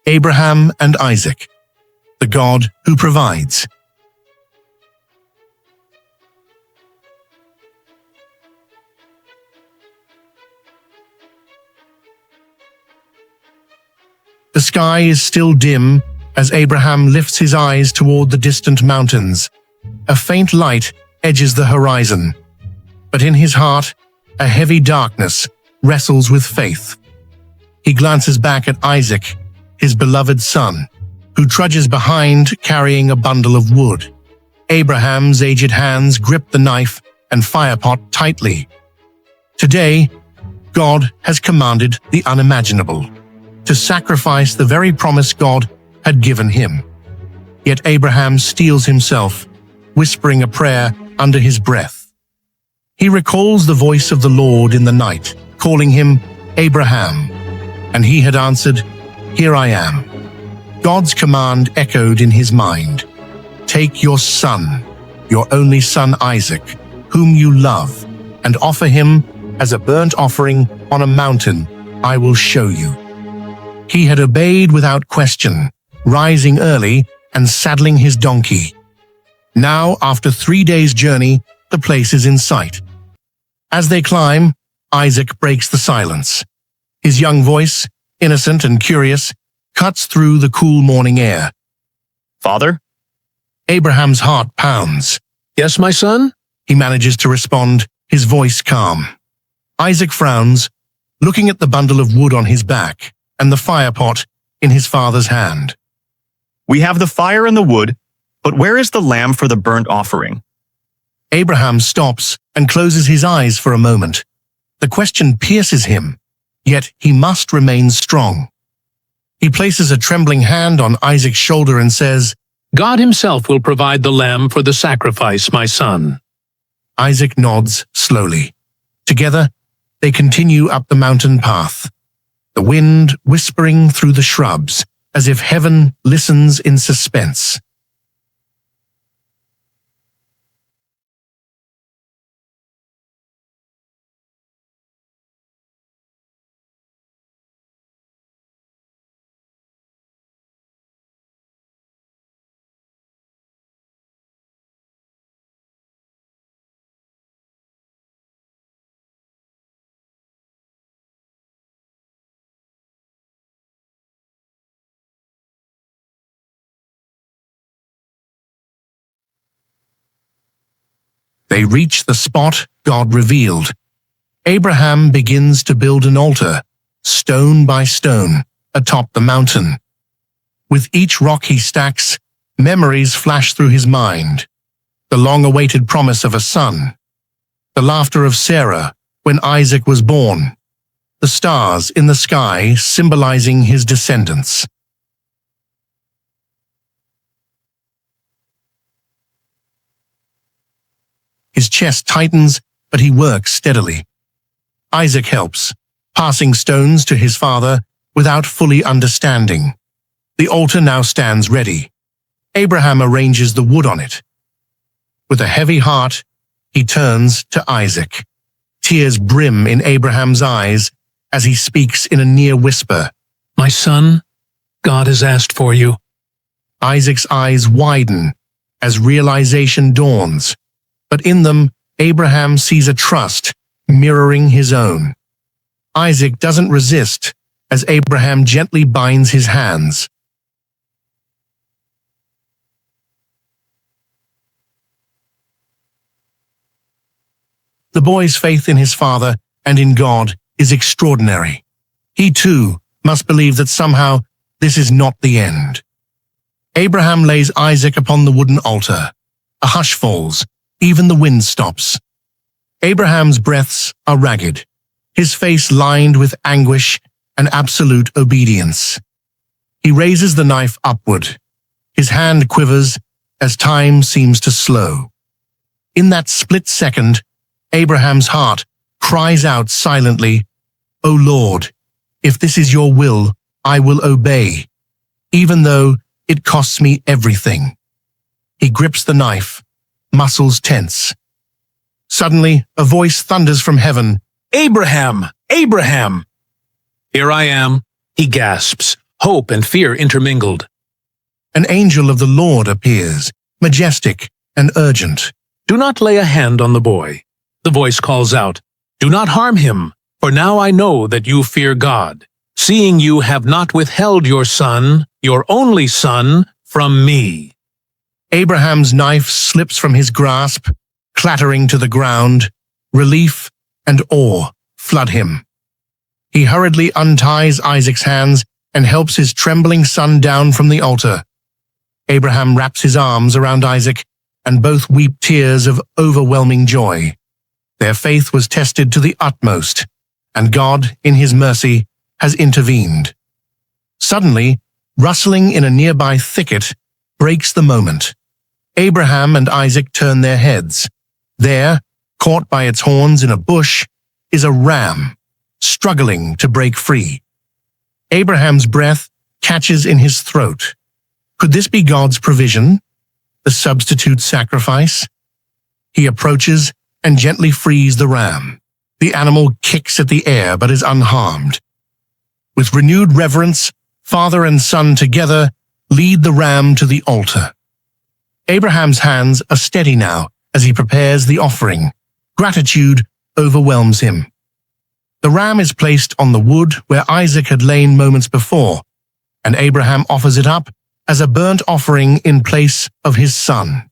Abraham and Isaac, the God who provides. The sky is still dim as Abraham lifts his eyes toward the distant mountains. A faint light edges the horizon, but in his heart, a heavy darkness wrestles with faith. He glances back at Isaac, his beloved son, who trudges behind carrying a bundle of wood. Abraham's aged hands grip the knife and firepot tightly. Today, God has commanded the unimaginable, to sacrifice the very promise God had given him. Yet Abraham steels himself, whispering a prayer under his breath. He recalls the voice of the Lord in the night, calling him Abraham, and he had answered, "Here I am." God's command echoed in his mind. "Take your son, your only son Isaac, whom you love, and offer him as a burnt offering on a mountain I will show you." He had obeyed without question, rising early and saddling his donkey. Now, after 3 days' journey, the place is in sight. As they climb, Isaac breaks the silence. His young voice, innocent and curious, cuts through the cool morning air. "Father?" Abraham's heart pounds. "Yes, my son?" He manages to respond, his voice calm. Isaac frowns, looking at the bundle of wood on his back and the firepot in his father's hand. "We have the fire and the wood, but where is the lamb for the burnt offering?" Abraham stops and closes his eyes for a moment. The question pierces him, yet he must remain strong. He places a trembling hand on Isaac's shoulder and says, "God himself will provide the lamb for the sacrifice, my son." Isaac nods slowly. Together, they continue up the mountain path, the wind whispering through the shrubs, as if heaven listens in suspense. They reach the spot God revealed. Abraham begins to build an altar, stone by stone, atop the mountain. With each rock he stacks, memories flash through his mind. The long-awaited promise of a son. The laughter of Sarah when Isaac was born. The stars in the sky symbolizing his descendants. His chest tightens, but he works steadily. Isaac helps, passing stones to his father without fully understanding. The altar now stands ready. Abraham arranges the wood on it. With a heavy heart, he turns to Isaac. Tears brim in Abraham's eyes as he speaks in a near whisper. "My son, God has asked for you." Isaac's eyes widen as realization dawns. But in them, Abraham sees a trust mirroring his own. Isaac doesn't resist as Abraham gently binds his hands. The boy's faith in his father and in God is extraordinary. He too must believe that somehow this is not the end. Abraham lays Isaac upon the wooden altar. A hush falls. Even the wind stops. Abraham's breaths are ragged, his face lined with anguish and absolute obedience. He raises the knife upward. His hand quivers as time seems to slow. In that split second, Abraham's heart cries out silently, "O Lord, if this is your will, I will obey, even though it costs me everything." He grips the knife, muscles tense. Suddenly, a voice thunders from heaven. "Abraham! Abraham!" "Here I am," he gasps, hope and fear intermingled. An angel of the Lord appears, majestic and urgent. Do not lay a hand on the boy. The voice calls out, Do not harm him, for now I know that you fear God, seeing you have not withheld your son, your only son, from me. Abraham's knife slips from his grasp, clattering to the ground. Relief and awe flood him. He hurriedly unties Isaac's hands and helps his trembling son down from the altar. Abraham wraps his arms around Isaac, and both weep tears of overwhelming joy. Their faith was tested to the utmost, and God, in his mercy, has intervened. Suddenly, rustling in a nearby thicket, breaks the moment. Abraham and Isaac turn their heads. There, caught by its horns in a bush, is a ram, struggling to break free. Abraham's breath catches in his throat. Could this be God's provision? The substitute sacrifice? He approaches and gently frees the ram. The animal kicks at the air but is unharmed. With renewed reverence, father and son together lead the ram to the altar. Abraham's hands are steady now as he prepares the offering. Gratitude overwhelms him. The ram is placed on the wood where Isaac had lain moments before, and Abraham offers it up as a burnt offering in place of his son.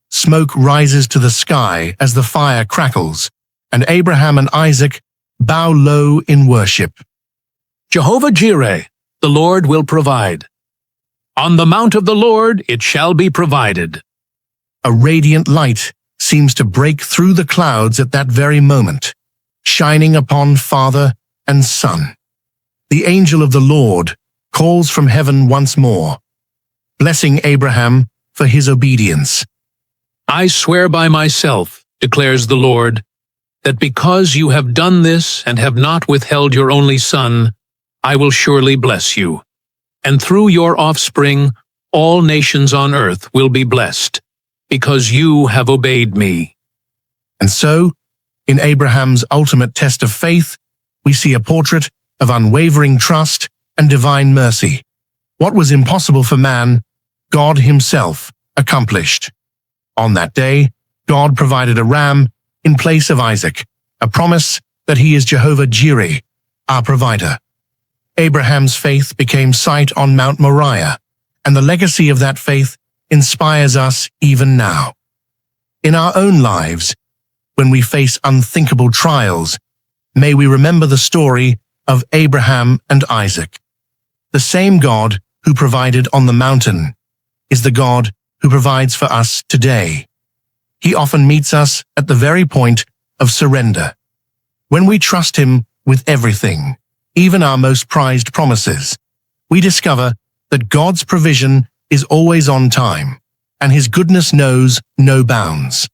Smoke rises to the sky as the fire crackles, and Abraham and Isaac bow low in worship. Jehovah Jireh, the Lord will provide. On the mount of the Lord it shall be provided. A radiant light seems to break through the clouds at that very moment, shining upon father and son. The angel of the Lord calls from heaven once more, blessing Abraham for his obedience. I swear by myself, declares the Lord, that because you have done this and have not withheld your only son, I will surely bless you. And through your offspring, all nations on earth will be blessed, because you have obeyed me. And so, in Abraham's ultimate test of faith, we see a portrait of unwavering trust and divine mercy. What was impossible for man, God himself accomplished. On that day, God provided a ram in place of Isaac, a promise that he is Jehovah Jireh, our provider. Abraham's faith became sight on Mount Moriah, and the legacy of that faith inspires us even now. In our own lives, when we face unthinkable trials, may we remember the story of Abraham and Isaac. The same God who provided on the mountain is the God who provides for us today. He often meets us at the very point of surrender. When we trust him with everything, even our most prized promises, we discover that God's provision is always on time, and his goodness knows no bounds.